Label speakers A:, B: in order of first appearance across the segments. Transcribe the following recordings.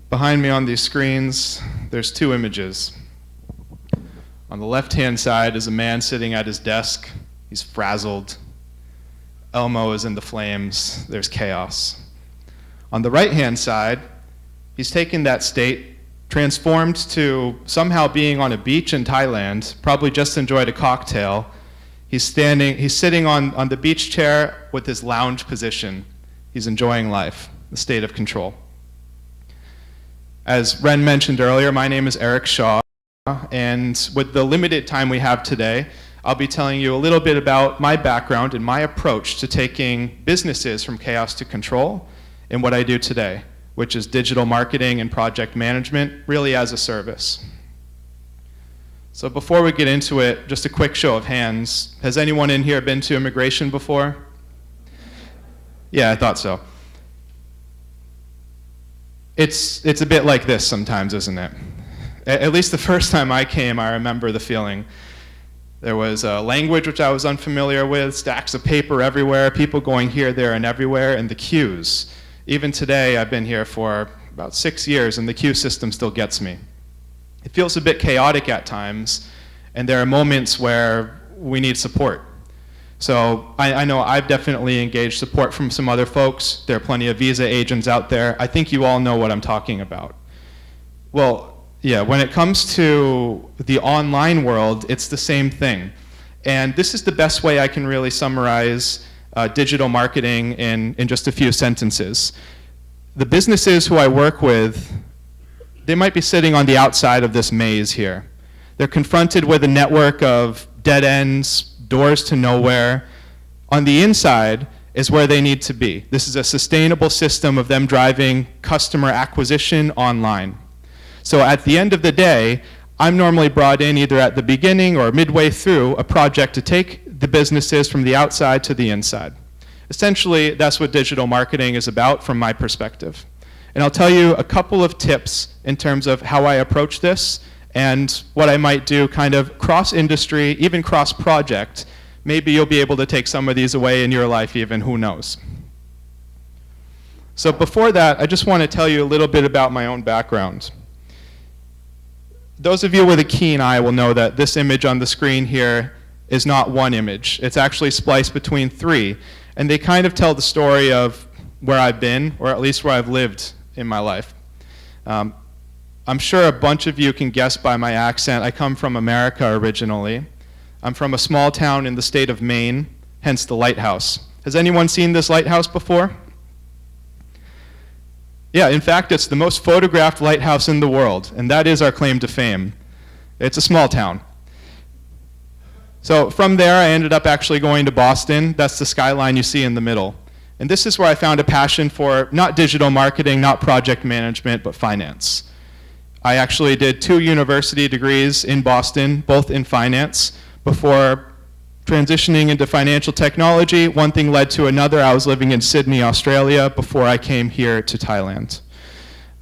A: Behind me on these screens, there's two images. On the left-hand side is a man sitting at his desk. He's frazzled. Elmo is in the flames. There's chaos. On the right-hand side, he's taken that state, transformed to somehow being on a beach in Thailand, probably just enjoyed a cocktail. He's sitting on the beach chair with his lounge position. He's enjoying life, the state of control. As Ren mentioned earlier, my name is Erik Shaw, and with the limited time we have today, I'll be telling you a little bit about my background and my approach to taking businesses from chaos to control in what I do today, which is digital marketing and project management, really as a service. So before we get into it, just a quick show of hands. Has anyone in here been to immigration before? Yeah, I thought so. It's a bit like this sometimes, isn't it? At least the first time I came, I remember the feeling. There was a language which I was unfamiliar with, stacks of paper everywhere, people going here, there, and everywhere, and the queues. Even today, I've been here for about 6 years, and the queue system still gets me. It feels a bit chaotic at times, and there are moments where we need support. So I know I've definitely engaged support from some other folks. There are plenty of visa agents out there. I think you all know what I'm talking about. Well, yeah, when it comes to the online world, it's the same thing. And this is the best way I can really summarize digital marketing in just a few sentences. The businesses who I work with, they might be sitting on the outside of this maze here. They're confronted with a network of dead ends, doors to nowhere. On the inside is where they need to be. This is a sustainable system of them driving customer acquisition online. So at the end of the day, I'm normally brought in either at the beginning or midway through a project to take the businesses from the outside to the inside. Essentially, that's what digital marketing is about from my perspective. And I'll tell you a couple of tips in terms of how I approach this and what I might do kind of cross-industry, even cross-project. Maybe you'll be able to take some of these away in your life even, who knows. So before that, I just want to tell you a little bit about my own background. Those of you with a keen eye will know that this image on the screen here is not one image. It's actually spliced between 3, and they kind of tell the story of where I've been, or at least where I've lived in my life. I'm sure a bunch of you can guess by my accent, I come from America originally. I'm from a small town in the state of Maine, hence the lighthouse. Has anyone seen this lighthouse before? Yeah, in fact, it's the most photographed lighthouse in the world, and that is our claim to fame. It's a small town. So from there, I ended up actually going to Boston. That's the skyline you see in the middle. And this is where I found a passion for not digital marketing, not project management, but finance. I actually did 2 university degrees in Boston, both in finance, before transitioning into financial technology. One thing led to another. I was living in Sydney, Australia, before I came here to Thailand.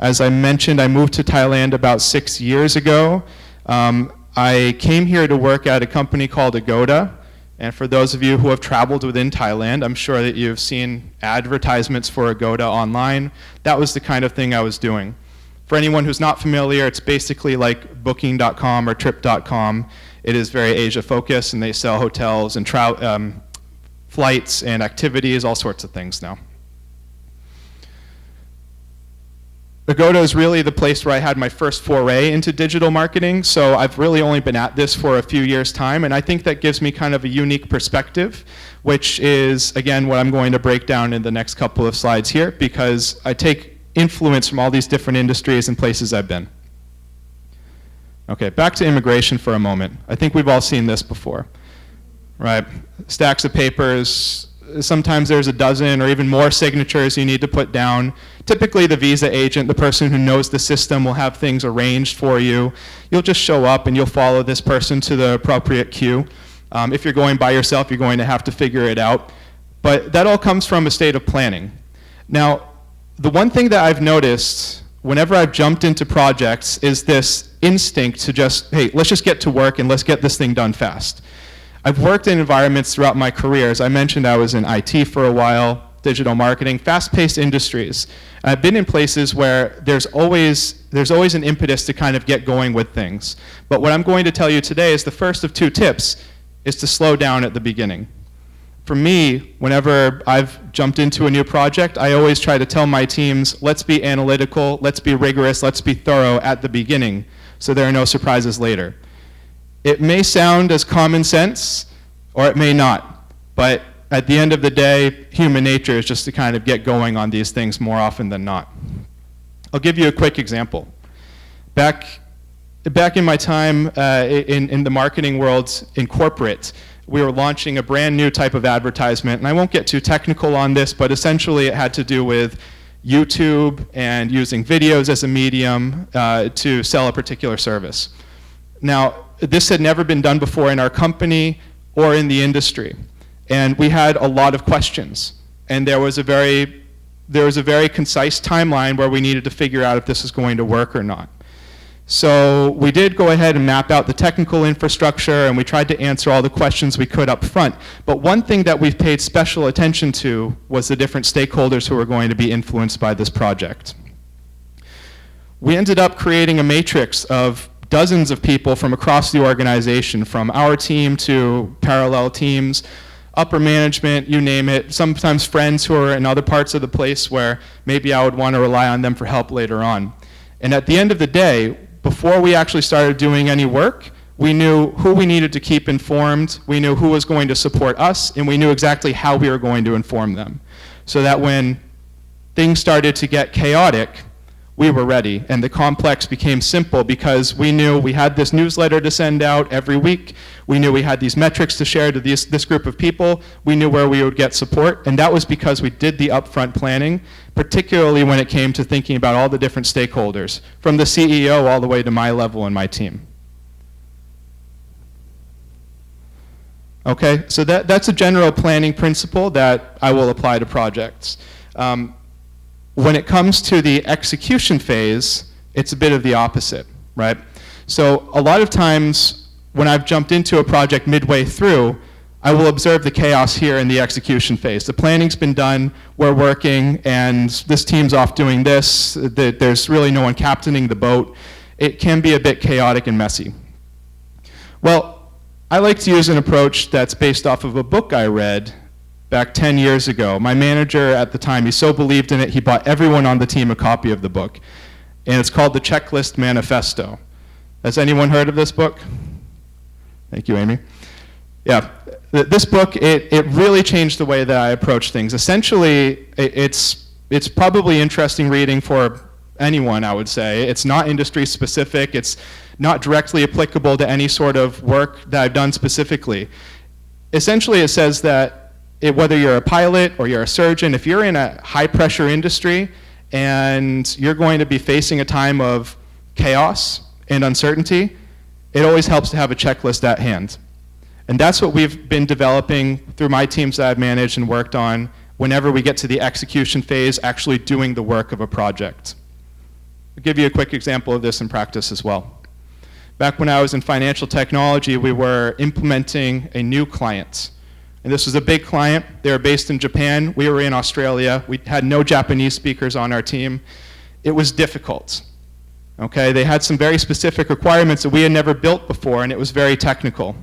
A: As I mentioned, I moved to Thailand about 6 years ago. I came here to work at a company called Agoda. And for those of you who have traveled within Thailand, I'm sure that you've seen advertisements for Agoda online. That was the kind of thing I was doing. For anyone who's not familiar, it's basically like booking.com or trip.com. It is very Asia-focused, and they sell hotels and flights and activities, all sorts of things now. Agoda is really the place where I had my first foray into digital marketing, so I've really only been at this for a few years' time, and I think that gives me kind of a unique perspective, which is, again, what I'm going to break down in the next couple of slides here, because I take influence from all these different industries and places I've been. Okay, back to immigration for a moment. I think we've all seen this before, right? Stacks of papers. Sometimes there's a dozen or even more signatures you need to put down. Typically the visa agent, the person who knows the system, will have things arranged for you. You'll just show up and you'll follow this person to the appropriate queue. If you're going by yourself, you're going to have to figure it out. But that all comes from a state of planning. Now, the one thing that I've noticed whenever I've jumped into projects is this instinct to just, hey, let's just get to work and let's get this thing done fast. I've worked in environments throughout my career. As I mentioned, I was in IT for a while. digital marketing, fast-paced industries. I've been in places where there's always an impetus to kind of get going with things. But what I'm going to tell you today is the first of 2 tips is to slow down at the beginning. For me, whenever I've jumped into a new project, I always try to tell my teams, let's be analytical, let's be rigorous, let's be thorough at the beginning so there are no surprises later. It may sound as common sense, or it may not, but at the end of the day, human nature is just to kind of get going on these things more often than not. I'll give you a quick example. Back in my time in the marketing world in corporate, we were launching a brand new type of advertisement, and I won't get too technical on this, but essentially it had to do with YouTube and using videos as a medium to sell a particular service. Now, this had never been done before in our company or in the industry, and we had a lot of questions, and there was a very concise timeline where we needed to figure out if this is going to work or not. So we did go ahead and map out the technical infrastructure, and we tried to answer all the questions we could up front. But one thing that we've paid special attention to was the different stakeholders who were going to be influenced by this project. We ended up creating a matrix of dozens of people from across the organization, from our team to parallel teams, upper management, you name it, sometimes friends who are in other parts of the place where maybe I would want to rely on them for help later on. And at the end of the day, before we actually started doing any work, we knew who we needed to keep informed, we knew who was going to support us, and we knew exactly how we were going to inform them. So that when things started to get chaotic, we were ready, and the complex became simple because we knew we had this newsletter to send out every week, we knew we had these metrics to share to this group of people, we knew where we would get support, and that was because we did the upfront planning, particularly when it came to thinking about all the different stakeholders, from the CEO all the way to my level and my team. Okay, so that's a general planning principle that I will apply to projects. When it comes to the execution phase, it's a bit of the opposite, right? So a lot of times when I've jumped into a project midway through, I will observe the chaos here in the execution phase. The planning's been done, we're working, and this team's off doing this. There's really no one captaining the boat. It can be a bit chaotic and messy. Well, I like to use an approach that's based off of a book I read back 10 years ago. My manager at the time, he so believed in it, he bought everyone on the team a copy of the book. And it's called The Checklist Manifesto. Has anyone heard of this book? Thank you, Amy. Yeah, this book, it really changed the way that I approach things. Essentially, it's probably interesting reading for anyone, I would say. It's not industry specific, it's not directly applicable to any sort of work that I've done specifically. Essentially, it says that whether you're a pilot or you're a surgeon, if you're in a high pressure industry and you're going to be facing a time of chaos and uncertainty, it always helps to have a checklist at hand. And that's what we've been developing through my teams that I've managed and worked on whenever we get to the execution phase, actually doing the work of a project. I'll give you a quick example of this in practice as well. Back when I was in financial technology, we were implementing a new client. And this was a big client. They were based in Japan. We were in Australia. We had no Japanese speakers on our team. It was difficult. Okay, they had some very specific requirements that we had never built before, and it was very technical.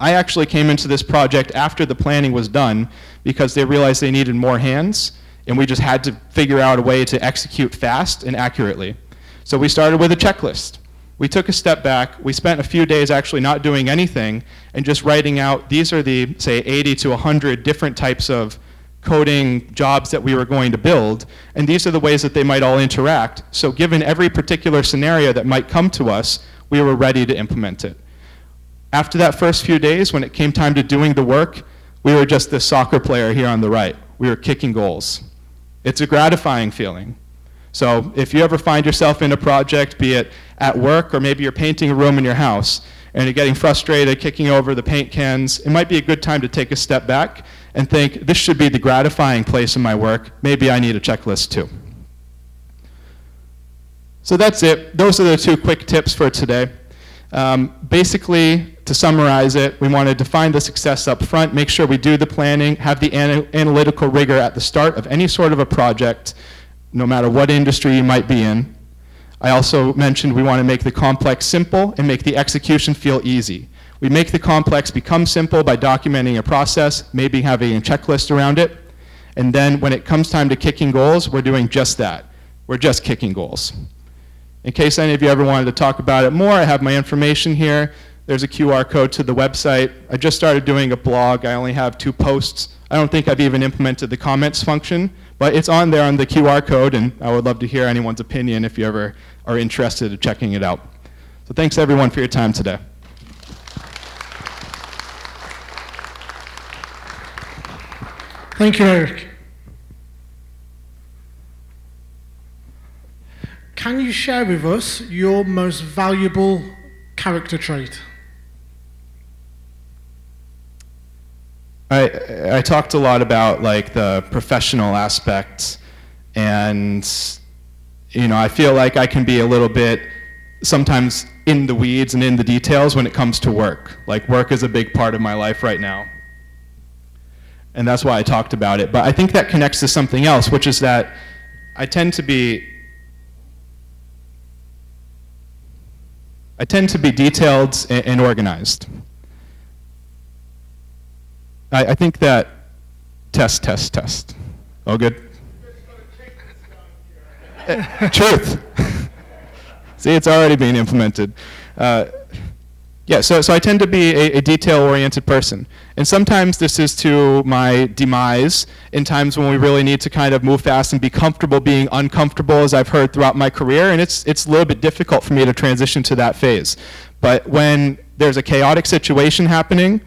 A: I actually came into this project after the planning was done because they realized they needed more hands, and we just had to figure out a way to execute fast and accurately. So we started with a checklist. We took a step back. We spent a few days actually not doing anything and just writing out, these are the, say, 80 to 100 different types of coding jobs that we were going to build, and these are the ways that they might all interact. So given every particular scenario that might come to us, we were ready to implement it. After that first few days, when it came time to doing the work, we were just the soccer player here on the right. We were kicking goals. It's a gratifying feeling. So if you ever find yourself in a project, be it at work or maybe you're painting a room in your house and you're getting frustrated, kicking over the paint cans, it might be a good time to take a step back and think, this should be the gratifying place in my work. Maybe I need a checklist too. So that's it. Those are the two quick tips for today. Basically, to summarize it, we want to define the success up front, make sure we do the planning, have the analytical rigor at the start of any sort of a project, no matter what industry you might be in. I also mentioned we want to make the complex simple and make the execution feel easy. We make the complex become simple by documenting a process, maybe having a checklist around it, and then when it comes time to kicking goals, we're doing just that. We're just kicking goals. In case any of you ever wanted to talk about it more, I have my information here. There's a QR code to the website. I just started doing a blog. I only have 2 posts. I don't think I've even implemented the comments function, but it's on there on the QR code, and I would love to hear anyone's opinion if you ever are interested in checking it out. So thanks everyone for your time today.
B: Thank you, Erik. Can you share with us your most valuable character trait?
A: I talked a lot about like the professional aspect, and I feel like I can be a little bit sometimes in the weeds and in the details when it comes to work. Like work is a big part of my life right now, and that's why I talked about it. But I think that connects to something else, which is that I tend to be detailed and organized. I think that test. All good? Truth. See, it's already being implemented. Yeah, so I tend to be a detail-oriented person. And sometimes this is to my demise in times when we really need to kind of move fast and be comfortable being uncomfortable, as I've heard throughout my career, and it's a little bit difficult for me to transition to that phase. But when there's a chaotic situation happening,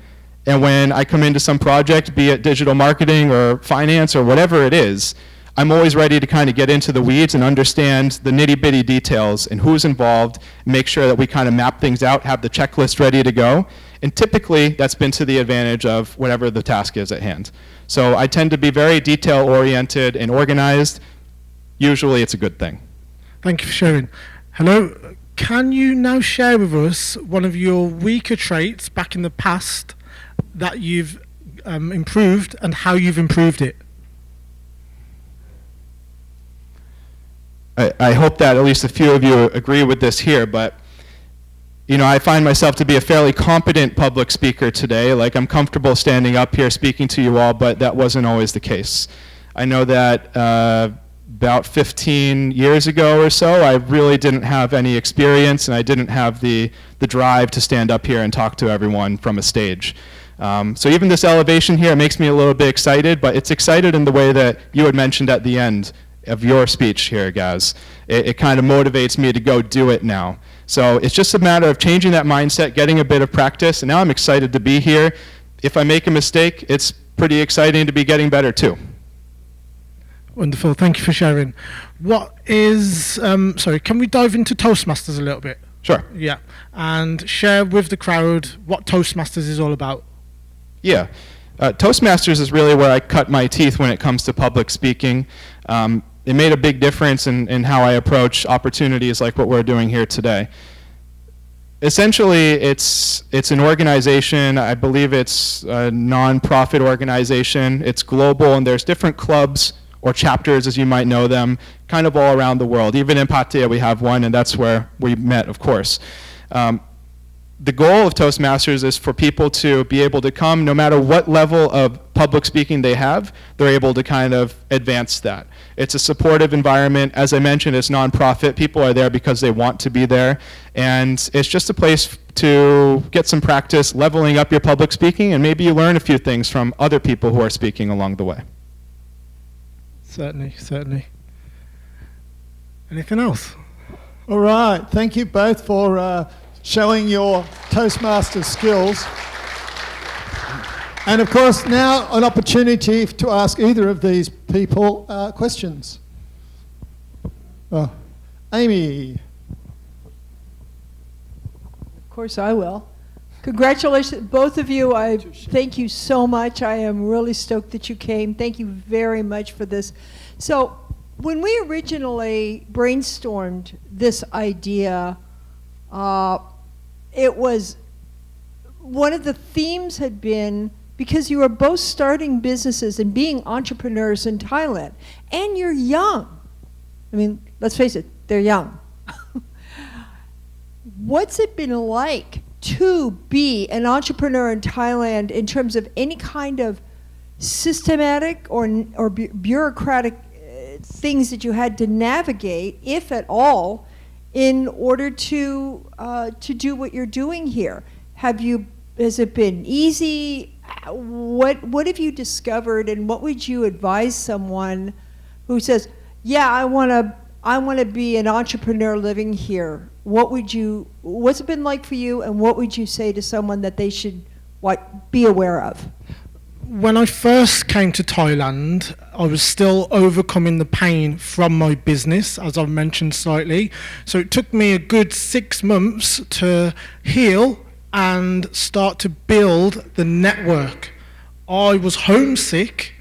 A: and when I come into some project, be it digital marketing or finance or whatever it is, I'm always ready to kind of get into the weeds and understand the nitty-bitty details and who's involved, make sure that we kind of map things out, have the checklist ready to go. And typically, that's been to the advantage of whatever the task is at hand. So I tend to be very detail-oriented and organized. Usually, it's a good thing.
B: Thank you for sharing. Hello. Can you now share with us one of your weaker traits back in the past that you've improved and how you've improved it?
A: I hope that at least a few of you agree with this here, but I find myself to be a fairly competent public speaker today. Like, I'm comfortable standing up here speaking to you all, but that wasn't always the case. I know that about 15 years ago or so, I really didn't have any experience, and I didn't have the drive to stand up here and talk to everyone from a stage. So even this elevation here makes me a little bit excited, but it's excited in the way that you had mentioned at the end of your speech here, guys. It kind of motivates me to go do it now. So it's just a matter of changing that mindset, getting a bit of practice, and now I'm excited to be here. If I make a mistake, it's pretty exciting to be getting better too.
B: Wonderful, thank you for sharing. What is, sorry, can we dive into Toastmasters a little bit?
A: Sure.
B: Yeah, and share with the crowd what Toastmasters is all about.
A: Yeah. Toastmasters is really where I cut my teeth when it comes to public speaking. It made a big difference in how I approach opportunities like what we're doing here today. Essentially, it's an organization. I believe it's a non-profit organization. It's global, and there's different clubs or chapters, as you might know them, kind of all around the world. Even in Pattaya, we have one, and that's where we met, of course. The goal of Toastmasters is for people to be able to come, no matter what level of public speaking they have, they're able to kind of advance that. It's a supportive environment. As I mentioned, it's nonprofit. People are there because they want to be there. And it's just a place to get some practice leveling up your public speaking, and maybe you learn a few things from other people who are speaking along the way.
B: Certainly, certainly. Anything else?
C: All right. Thank you both for showing your Toastmaster skills. And of course, now an opportunity to ask either of these people questions. Oh, Amy.
D: Of course I will. Congratulations, both of you. I thank you so much. I am really stoked that you came. Thank you very much for this. So when we originally brainstormed this idea, it was one of the themes had been, because you are both starting businesses and being entrepreneurs in Thailand, and you're young. I mean, let's face it, they're young. What's it been like to be an entrepreneur in Thailand in terms of any kind of systematic or bureaucratic things that you had to navigate, if at all, in order to do what you're doing here? Has it been easy? What have you discovered, and what would you advise someone who says, "Yeah, I want to be an entrepreneur living here"? What's it been like for you, and what would you say to someone that they should be aware of?
B: When I first came to Thailand, I was still overcoming the pain from my business, as I've mentioned slightly. So it took me a good 6 months to heal and start to build the network. I was homesick,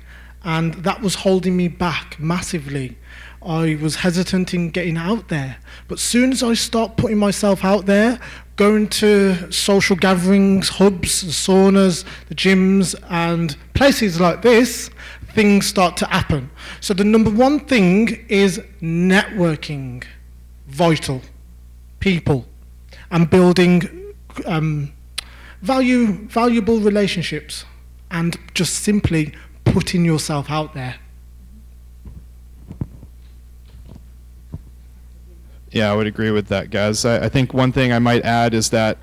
B: and that was holding me back massively. I was hesitant in getting out there. But soon as I start putting myself out there, going to social gatherings, hubs, saunas, the gyms, and places like this, things start to happen. So the number one thing is networking. Vital. People. And building valuable relationships. And just simply putting yourself out there.
A: Yeah, I would agree with that, guys. I think one thing I might add is that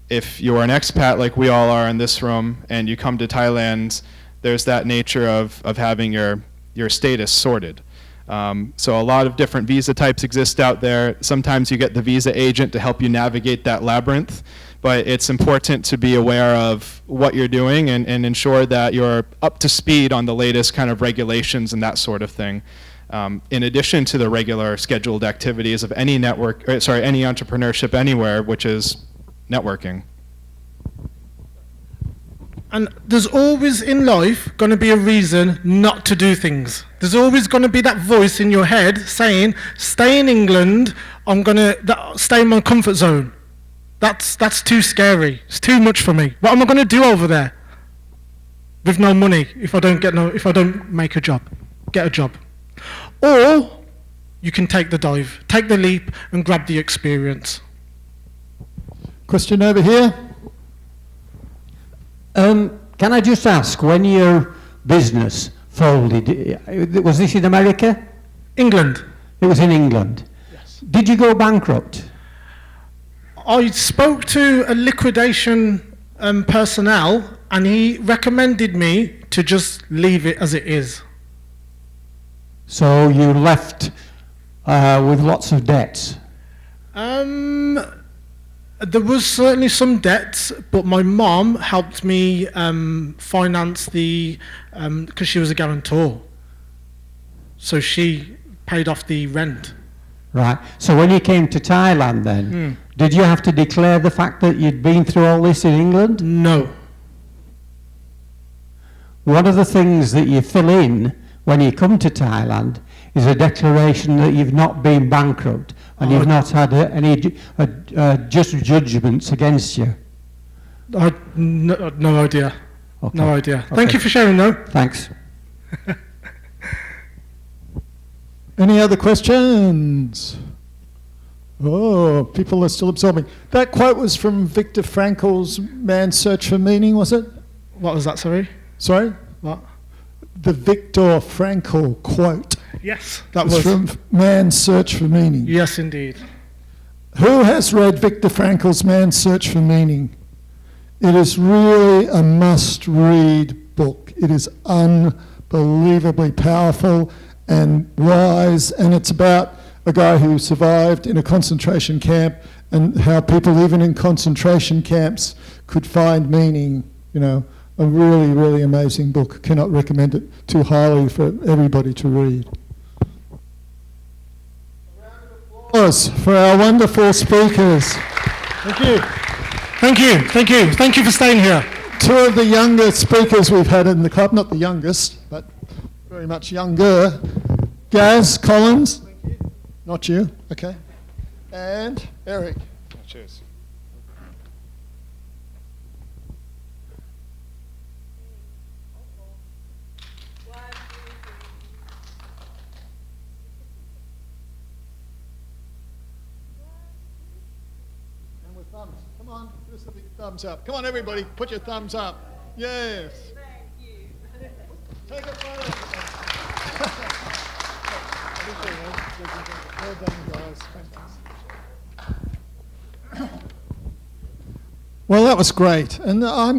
A: if you're an expat like we all are in this room and you come to Thailand, there's that nature of having your status sorted. So a lot of different visa types exist out there. Sometimes you get the visa agent to help you navigate that labyrinth, but it's important to be aware of what you're doing and ensure that you're up to speed on the latest kind of regulations and that sort of thing. In addition to the regular scheduled activities of any any entrepreneurship anywhere, which is networking.
B: And there's always in life going to be a reason not to do things. There's always going to be that voice in your head saying, stay in England, I'm going to stay in my comfort zone. That's too scary. It's too much for me. What am I going to do over there with no money if I don't make a job, get a job? Or you can take the dive, take the leap, and grab the experience.
C: Question over here.
E: Can I just ask, when your business folded, was this in America?
B: England.
E: It was in England.
B: Yes.
E: Did you go bankrupt?
B: I spoke to a liquidation personnel, and he recommended me to just leave it as it is.
E: So you left with lots of debts?
B: There was certainly some debts, but my mom helped me finance because she was a guarantor. So she paid off the rent.
E: Right. So when you came to Thailand then, did you have to declare the fact that you'd been through all this in England?
B: No.
E: One of the things that you fill in when you come to Thailand is a declaration that you've not been bankrupt and you've not had any just judgments against you.
B: No idea.
E: Okay.
B: No idea.
E: Okay.
B: Thank you for sharing, though.
E: Thanks.
C: Any other questions? Oh, people are still absorbing. That quote was from Viktor Frankl's Man's Search for Meaning, was it?
B: What was that, sorry?
C: Sorry?
B: What?
C: The Viktor Frankl quote
B: Yes, that
C: was
B: was.
C: from Man's Search for Meaning.
B: Yes, indeed.
C: Who has read Viktor Frankl's Man's Search for Meaning? It is really a must-read book. It is unbelievably powerful and wise, and it's about a guy who survived in a concentration camp and how people, even in concentration camps, could find meaning. You know, a really, really amazing book. Cannot recommend it too highly for everybody to read. A round of applause for our wonderful speakers.
B: Thank you. Thank you. Thank you. Thank you for staying here.
C: Two of the younger speakers we've had in the club, not the youngest, but very much younger. Gaz Collins. Not you, okay. And Erik.
A: Cheers.
C: thumbs. Come on, give us a big thumbs up. Come on, everybody, put your thumbs up. Yes. Thank you. Take a photo. Well done, guys. Fantastic. Well, that was great, and I'm